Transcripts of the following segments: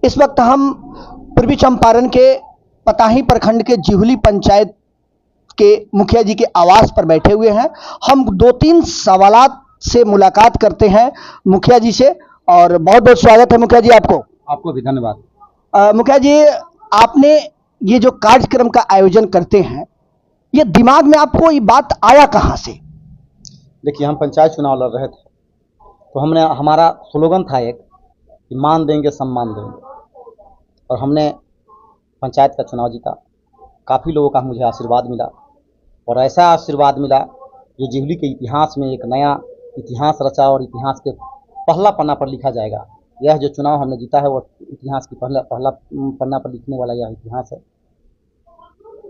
इस वक्त हम पूर्वी चंपारण के पताही प्रखंड के जिहुली पंचायत के मुखिया जी के आवास पर बैठे हुए हैं। हम 2-3 सवालात से मुलाकात करते हैं मुखिया जी से, और बहुत बहुत स्वागत है मुखिया जी आपको। आपको भी धन्यवाद। मुखिया जी, आपने ये जो कार्यक्रम का आयोजन करते हैं, ये दिमाग में आपको ये बात आया कहाँ से? देखिए, हम पंचायत चुनाव लड़ रहे थे तो हमारा स्लोगन था एक कि मान देंगे सम्मान देंगे, और हमने पंचायत का चुनाव जीता। काफ़ी लोगों का मुझे आशीर्वाद मिला, और ऐसा आशीर्वाद मिला जो जिहुली के इतिहास में एक नया इतिहास रचा, और इतिहास के पहला पन्ना पर लिखा जाएगा। यह जो चुनाव हमने जीता है वो इतिहास की पहला पन्ना पर लिखने वाला यह इतिहास है।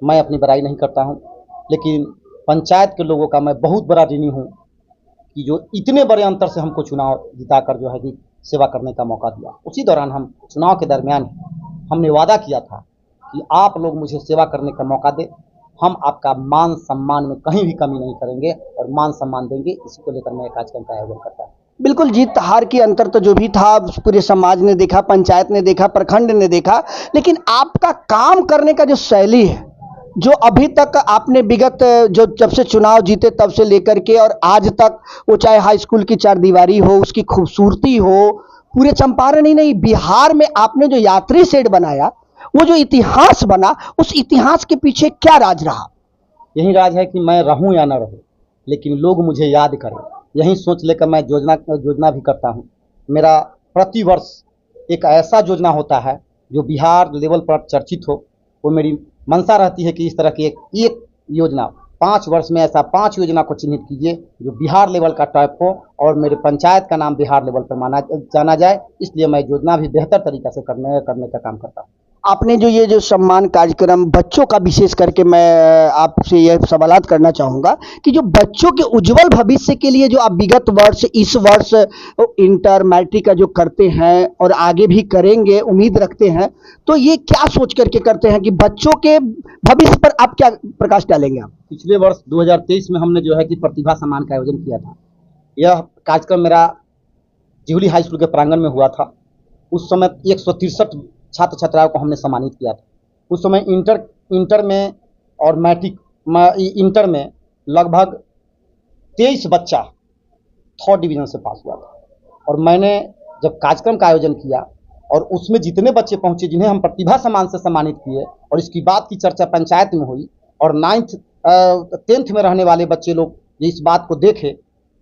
मैं अपनी बड़ाई नहीं करता हूँ, लेकिन पंचायत के लोगों का मैं बहुत बड़ा ऋणी हूँ कि जो इतने बड़े अंतर से हमको चुनाव जिताकर जो है कि सेवा करने का मौका दिया। उसी दौरान हम चुनाव के दरमियान हमने वादा किया था कि आप लोग मुझे सेवा करने का मौका दे, हम आपका मान सम्मान में कहीं भी कमी नहीं करेंगे और मान सम्मान देंगे। इसी को लेकर मैं कार्यक्रम का आयोजन करता हूँ। बिल्कुल, जीत हार की अंतर तो जो भी था पूरे समाज ने देखा, पंचायत ने देखा, प्रखंड ने देखा, लेकिन आपका काम करने का जो शैली है, जो अभी तक आपने विगत जो जब से चुनाव जीते तब से लेकर के और आज तक, वो चाहे हाई स्कूल की चारदीवारी हो, उसकी खूबसूरती हो, पूरे चंपारण ही नहीं बिहार में आपने जो यात्री शेड बनाया, वो जो इतिहास बना, उस इतिहास के पीछे क्या राज रहा? यही राज है कि मैं रहूं या न रहूं, लेकिन लोग मुझे याद करें। यही सोच लेकर मैं योजना भी करता हूं। मेरा प्रति वर्ष एक ऐसा योजना होता है जो बिहार लेवल पर चर्चित हो। वो मेरी मंशा रहती है कि इस तरह की एक योजना 5 वर्ष में, ऐसा 5 योजना को चिन्हित कीजिए जो बिहार लेवल का टॉप हो और मेरे पंचायत का नाम बिहार लेवल पर जाना जाए। इसलिए मैं योजना भी बेहतर तरीक़े से करने का काम करता हूँ। आपने जो सम्मान कार्यक्रम बच्चों का विशेष करके मैं आपसे यह सवालात करना चाहूँगा कि जो बच्चों के उज्जवल भविष्य के लिए जो आप विगत वर्ष, इस वर्ष इंटर मैट्रिक का जो करते हैं और आगे भी करेंगे उम्मीद रखते हैं, तो ये क्या सोच करके करते हैं कि बच्चों के भविष्य पर आप क्या प्रकाश डालेंगे आप? पिछले वर्ष 2023 में हमने जो है कि प्रतिभा सम्मान का आयोजन किया था। यह कार्यक्रम मेरा जिहुली हाई स्कूल के प्रांगण में हुआ था। उस समय 163 छात्र छात्राओं को हमने सम्मानित किया था। उस समय इंटर में और मैट्रिक इंटर में लगभग 23 बच्चा 3rd डिवीजन से पास हुआ था। और मैंने जब कार्यक्रम का आयोजन किया और उसमें जितने बच्चे पहुंचे जिन्हें हम प्रतिभा सम्मान से सम्मानित किए, और इसकी बात की चर्चा पंचायत में हुई, और 10th में रहने वाले बच्चे लोग इस बात को देखे,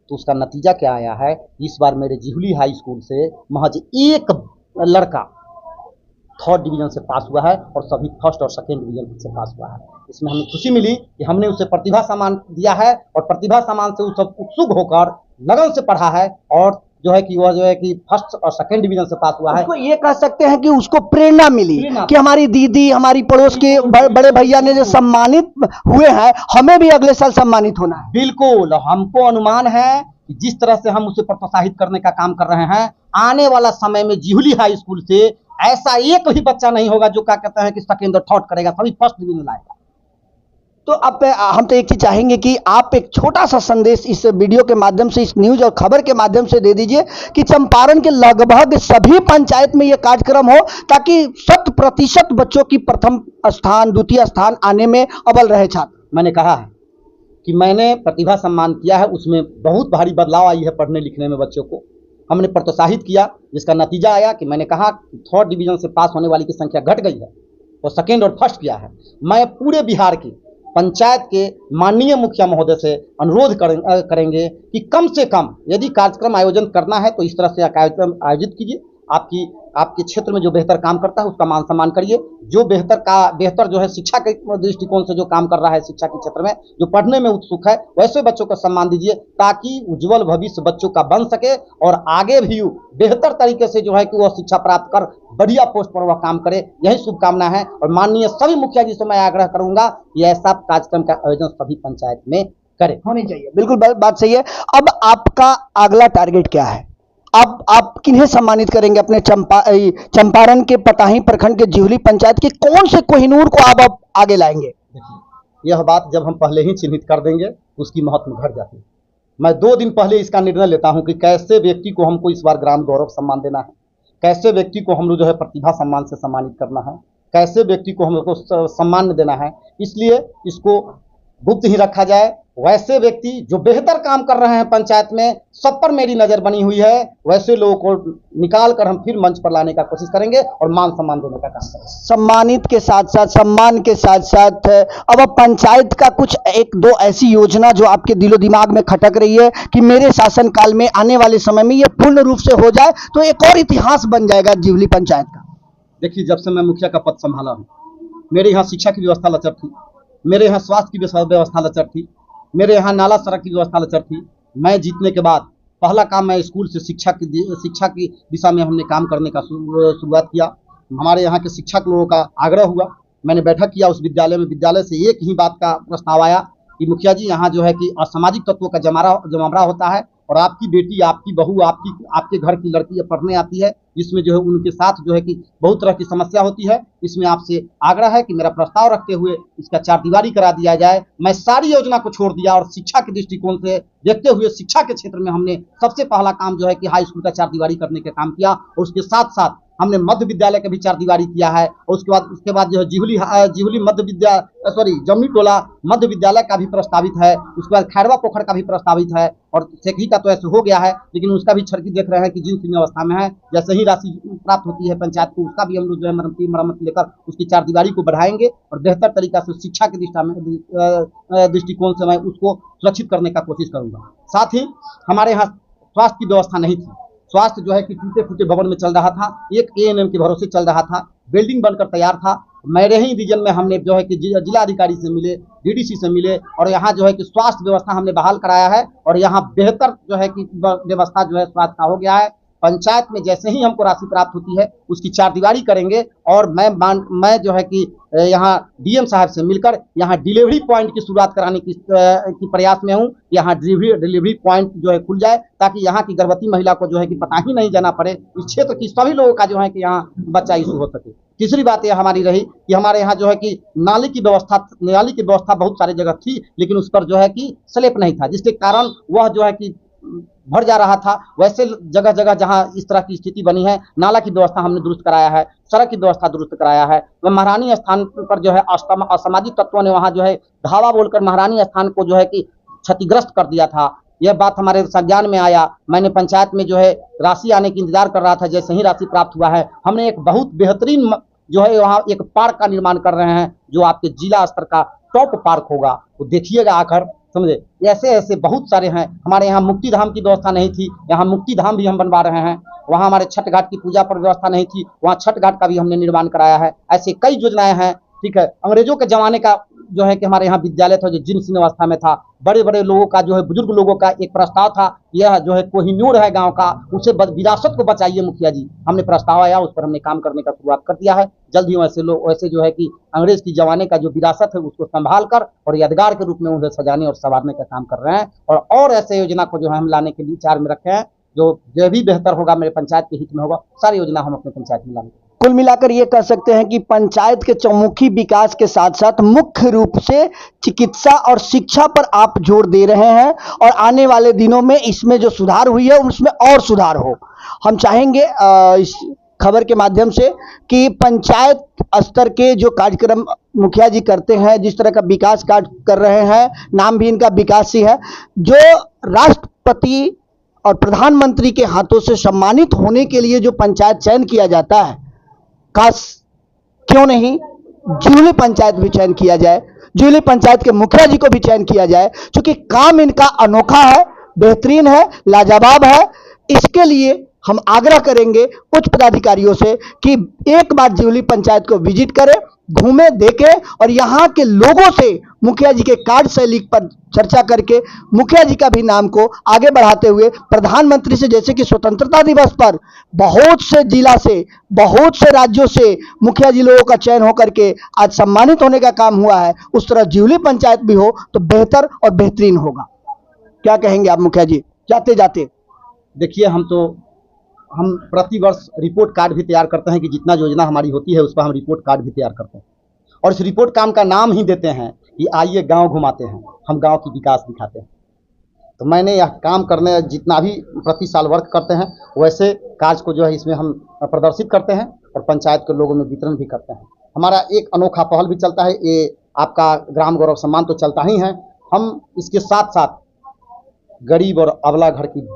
तो उसका नतीजा क्या आया है। इस बार मेरे जिहुली हाई स्कूल से महज एक लड़का 3rd डिवीजन से पास हुआ है और सभी 1st और 2nd डिवीजन से पास हुआ है। इसमें हमें खुशी मिली कि हमने उसे प्रतिभा सम्मान दिया है, और प्रतिभा सम्मान से वो सब उत्सुक होकर लगन से पढ़ा है, और जो है कि वह जो है कि 1st और 2nd डिवीजन से पास हुआ है। उसको ये कह सकते हैं कि उसको प्रेरणा मिली कि हमारी दीदी, हमारी पड़ोस के बड़े भैया ने जो सम्मानित हुए हैं, हमें भी अगले साल सम्मानित होना है। बिल्कुल, हमको अनुमान है कि जिस तरह से हम उसे प्रोत्साहित करने का काम कर रहे हैं, आने वाला समय में जिहुली हाई स्कूल से ऐसा एक भी बच्चा नहीं होगा जो क्या कहते हैं कि 2nd और 3rd करेगा, सभी 1st डिवीजन लाएगा। तो अब हम तो एक चीज चाहेंगे कि आप एक छोटा सा संदेश इस वीडियो के माध्यम से, इस न्यूज और खबर के माध्यम से दे दीजिए कि चंपारण के लगभग सभी पंचायत में यह कार्यक्रम हो, ताकि 100% बच्चों की प्रथम स्थान, द्वितीय स्थान आने में अव्वल रहे छात्र। मैंने कहा है कि मैंने प्रतिभा सम्मान किया है, उसमें बहुत भारी बदलाव आई है पढ़ने लिखने में। बच्चों को हमने प्रोत्साहित किया, जिसका नतीजा आया कि मैंने कहा 3rd डिवीजन से पास होने वाली की संख्या घट गई है और 2nd और 1st किया है। मैं पूरे बिहार की पंचायत के माननीय मुखिया महोदय से अनुरोध करेंगे कि कम से कम यदि कार्यक्रम आयोजन करना है तो इस तरह से कार्यक्रम आयोजित कीजिए। आपके क्षेत्र में जो बेहतर काम करता है उसका मान सम्मान करिए। जो बेहतर जो है शिक्षा के दृष्टिकोण से जो काम कर रहा है शिक्षा के क्षेत्र में, जो पढ़ने में उत्सुक है, वैसे बच्चों को सम्मान दीजिए, ताकि उज्जवल भविष्य बच्चों का बन सके और आगे भी बेहतर तरीके से जो है कि वह शिक्षा प्राप्त कर बढ़िया पोस्ट पर वह काम करे। यही शुभकामना है, और माननीय सभी मुखिया जी से मैं आग्रह करूंगा कि ऐसा कार्यक्रम का आयोजन सभी पंचायत में करें, होनी चाहिए। बिल्कुल बात सही है। अब आपका अगला टारगेट क्या है? अब आप किन्हें सम्मानित करेंगे अपने चंपारण के पताही प्रखंड के जिहुली पंचायत के कौन से कोहिनूर को आप आगे लाएंगे? देखिए, यह बात जब हम पहले ही चिन्हित कर देंगे उसकी महत्व घट जाती है। मैं 2 दिन पहले इसका निर्णय लेता हूं कि कैसे व्यक्ति को हमको इस बार ग्राम गौरव सम्मान देना है, कैसे व्यक्ति को हम लोग जो है प्रतिभा सम्मान से सम्मानित करना है, कैसे व्यक्ति को हम लोग को सम्मान देना है, इसलिए इसको गुप्त ही रखा जाए। वैसे व्यक्ति जो बेहतर काम कर रहे हैं पंचायत में, सब पर मेरी नज़र बनी हुई है, वैसे लोगों को निकाल कर हम फिर मंच पर लाने का कोशिश करेंगे और मान सम्मान देने का काम करेंगे। सम्मानित के साथ साथ सम्मान के साथ साथ अब पंचायत का कुछ एक दो ऐसी योजना जो आपके दिलो दिमाग में खटक रही है कि मेरे शासनकाल में आने वाले समय में ये पूर्ण रूप से हो जाए तो एक और इतिहास बन जाएगा जिवली पंचायत का। देखिए, जब से मैं मुखिया का पद संभाला हूँ, मेरे यहाँ शिक्षा की व्यवस्था लचर थी, मेरे यहाँ स्वास्थ्य की व्यवस्था लचर थी, मेरे यहाँ नाला सड़क की व्यवस्था लचर थी। मैं जीतने के बाद पहला काम मैं स्कूल से शिक्षा की दिशा में हमने काम करने का शुरुआत किया। हमारे यहाँ के शिक्षक लोगों का आग्रह हुआ, मैंने बैठक किया उस विद्यालय में। विद्यालय से एक ही बात का प्रस्ताव आया कि मुखिया जी, यहाँ जो है कि असामाजिक तत्वों का जमावड़ा होता है और आपकी बेटी, आपकी बहू, आपके घर की लड़की पढ़ने आती है, जिसमें जो है उनके साथ जो है कि बहुत तरह की समस्या होती है। इसमें आपसे आग्रह है कि मेरा प्रस्ताव रखते हुए इसका चारदीवारी करा दिया जाए। मैं सारी योजना को छोड़ दिया और शिक्षा के दृष्टिकोण से देखते हुए शिक्षा के क्षेत्र में हमने सबसे पहला काम जो है कि हाई स्कूल का चारदीवारी करने का काम किया और उसके साथ साथ हमने मध्य विद्यालय का भी चारदीवारी किया है। और उसके बाद जो है जमनी टोला मध्य विद्यालय का भी प्रस्तावित है। उसके बाद खैरवा पोखर का भी प्रस्तावित है और सेखी का तो ऐसे हो गया है, लेकिन उसका भी छड़की देख रहे हैं कि जीर्ण अवस्था में है। जैसे ही राशि प्राप्त होती है पंचायत को, उसका भी हम लोग जो है मरम्मत लेकर उसकी चारदीवारी को बढ़ाएंगे और बेहतर तरीका से शिक्षा के दृष्टिकोण से मैं उसको सुरक्षित करने का कोशिश करूंगा। साथ ही हमारे यहाँ स्वास्थ्य की व्यवस्था नहीं थी। स्वास्थ्य जो है कि टूटे फूटे भवन में चल रहा था, एक एएनएम के भरोसे चल रहा था, बिल्डिंग बनकर तैयार था। मेरे ही रीजन में हमने जो है कि जिला अधिकारी से मिले, डीडीसी से मिले और यहाँ जो है कि स्वास्थ्य व्यवस्था हमने बहाल कराया है और यहाँ बेहतर जो है कि व्यवस्था जो है स्वास्थ्य का हो गया है। पंचायत में जैसे ही हमको राशि प्राप्त होती है उसकी चारदीवारी करेंगे और मैं जो है कि यहाँ डीएम साहब से मिलकर यहाँ डिलीवरी पॉइंट की शुरुआत कराने की प्रयास में हूँ। यहाँ डिलीवरी पॉइंट जो है खुल जाए ताकि यहाँ की गर्भवती महिला को जो है कि पता ही नहीं जाना पड़े, इस क्षेत्र की सभी लोगों का जो है कि यहाँ बच्चा इशू हो सके। तीसरी बात यह हमारी रही कि हमारे यहाँ जो है कि नाली की व्यवस्था बहुत सारी जगह थी, लेकिन उस पर जो है कि स्लैब नहीं था, जिसके कारण वह जो है कि भर जा रहा था। वैसे जगह जगह जहां इस तरह की स्थिति बनी है, नाला की व्यवस्था हमने दुरुस्त कराया है, सड़क की व्यवस्था दुरुस्त कराया है। वह महारानी स्थान पर जो है असामाजिक तत्वों ने वहां जो है धावा बोलकर महारानी स्थान को जो है कि क्षतिग्रस्त कर दिया था। यह बात हमारे संज्ञान में आया। मैंने पंचायत में जो है राशि आने की इंतजार कर रहा था। जैसे ही राशि प्राप्त हुआ है, हमने एक बहुत बेहतरीन जो है वहाँ एक पार्क का निर्माण कर रहे हैं, जो आपके जिला स्तर का टॉप पार्क होगा। वो देखिएगा आकर, समझे। ऐसे ऐसे बहुत सारे हैं। हमारे यहाँ मुक्ति धाम की व्यवस्था नहीं थी, यहाँ मुक्ति धाम भी हम बनवा रहे हैं। वहाँ हमारे छठ घाट की पूजा पर व्यवस्था नहीं थी, वहाँ छठ घाट का भी हमने निर्माण कराया है। ऐसे कई योजनाएं हैं। ठीक है, अंग्रेजों के जमाने का जो है कि हमारे यहाँ विद्यालय था जो जीर्ण अवस्था में था। बड़े बड़े लोगों का जो है, बुजुर्ग लोगों का एक प्रस्ताव था, यह जो है कोहिनूर है गांव का, उसे विरासत को बचाइए मुखिया जी। हमने प्रस्ताव आया, उस पर हमने काम करने का शुरुआत कर दिया है। जल्द ही वैसे जो है कि अंग्रेज की जमाने का जो विरासत है उसको संभाल कर और यादगार के रूप में उन्हें सजाने और संवारने का काम कर रहे हैं। और ऐसे योजना को जो है हम लाने के लिए विचार में रखे हैं, जो भी बेहतर होगा, मेरे पंचायत के हित में होगा, सारी योजना हम अपने पंचायत में लाएंगे। कुल मिलाकर ये कह सकते हैं कि पंचायत के चौमुखी विकास के साथ साथ मुख्य रूप से चिकित्सा और शिक्षा पर आप जोर दे रहे हैं और आने वाले दिनों में इसमें जो सुधार हुई है उसमें और सुधार हो। हम चाहेंगे इस खबर के माध्यम से कि पंचायत स्तर के जो कार्यक्रम मुखिया जी करते हैं, जिस तरह का विकास कार्य कर रहे हैं, नाम भी इनका विकास ही है, जो राष्ट्रपति और प्रधानमंत्री के हाथों से सम्मानित होने के लिए जो पंचायत चयन किया जाता है, खास क्यों नहीं जिवली पंचायत भी चयन किया जाए, जिवली पंचायत के मुखिया जी को भी चयन किया जाए, क्योंकि काम इनका अनोखा है, बेहतरीन है, लाजवाब है। इसके लिए हम आग्रह करेंगे उच्च पदाधिकारियों से कि एक बार जिवली पंचायत को विजिट करें, घूमे, देखें और यहाँ के लोगों से मुखिया जी के कार्यशैली पर चर्चा करके मुखिया जी का भी नाम को आगे बढ़ाते हुए प्रधानमंत्री से, जैसे कि स्वतंत्रता दिवस पर बहुत से जिला से, बहुत से राज्यों से मुखिया जी लोगों का चयन होकर के आज सम्मानित होने का काम हुआ है, उस तरह जिवली पंचायत भी हो तो बेहतर और बेहतरीन होगा। क्या कहेंगे आप मुखिया जी जाते जाते? देखिए, हम प्रति वर्ष रिपोर्ट कार्ड भी तैयार करते हैं कि जितना योजना हमारी होती है उस पर हम रिपोर्ट कार्ड भी तैयार करते हैं और इस रिपोर्ट काम का नाम ही देते हैं कि आइए गांव घुमाते हैं, हम गांव की विकास दिखाते हैं। तो मैंने यह काम करने जितना भी प्रति साल वर्क करते हैं वैसे कार्य को जो है इसमें हम प्रदर्शित करते हैं और पंचायत के लोगों में वितरण भी करते हैं। हमारा एक अनोखा पहल भी चलता है, ये आपका ग्राम गौरव सम्मान तो चलता ही है, हम इसके साथ साथ गरीब और अबला घर की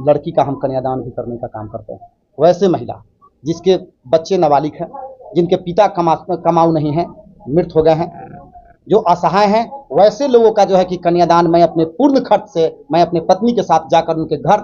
लड़की का हम कन्यादान भी करने का काम करते हैं। वैसे महिला जिसके बच्चे नाबालिग हैं, जिनके पिता कमाऊ नहीं हैं, मृत हो गए हैं, जो असहाय हैं, वैसे लोगों का जो है कि कन्यादान मैं अपने पूर्ण खर्च से मैं अपने पत्नी के साथ जाकर उनके घर,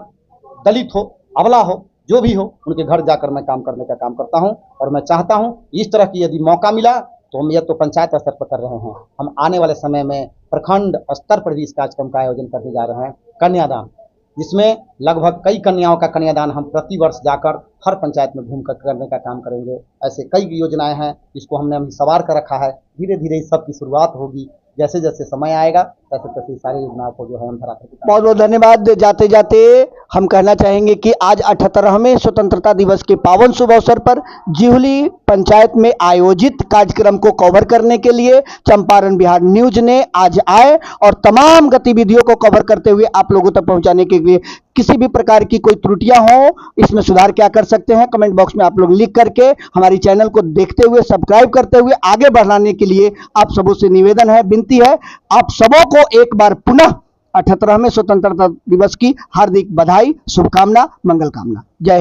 दलित हो, अबला हो, जो भी हो, उनके घर जाकर मैं काम करने का काम करता हूं। और मैं चाहता हूं इस तरह की यदि मौका मिला तो हम यह तो पंचायत स्तर पर कर रहे हैं, हम आने वाले समय में प्रखंड स्तर पर भी इस कार्यक्रम का आयोजन करने जा रहे हैं, कन्यादान, जिसमें लगभग कई कन्याओं का कन्यादान हम प्रति वर्ष जाकर हर पंचायत में घूमकर करने का काम करेंगे। ऐसे कई योजनाएं हैं जिसको हमने अभी सवार कर रखा है, धीरे धीरे इस सब की शुरुआत होगी, जैसे जैसे समय आएगा तैसे तैसे सारी योजनाओं को जो है हम धरा कर बहुत बहुत धन्यवाद। जाते जाते हम कहना चाहेंगे कि आज 78वें स्वतंत्रता दिवस के पावन शुभ अवसर पर जिहुली पंचायत में आयोजित कार्यक्रम को कवर करने के लिए चंपारण बिहार न्यूज ने आज आए और तमाम गतिविधियों को कवर करते हुए आप लोगों तक पहुंचाने के लिए किसी भी प्रकार की कोई त्रुटियां हो, इसमें सुधार क्या कर सकते हैं, कमेंट बॉक्स में आप लोग लिख करके हमारी चैनल को देखते हुए सब्सक्राइब करते हुए आगे बढ़ाने के लिए आप सबों से निवेदन है, विनती है, आप सबों को एक बार पुनः 78वें स्वतंत्रता दिवस की हार्दिक बधाई, शुभकामना, मंगल कामना। जय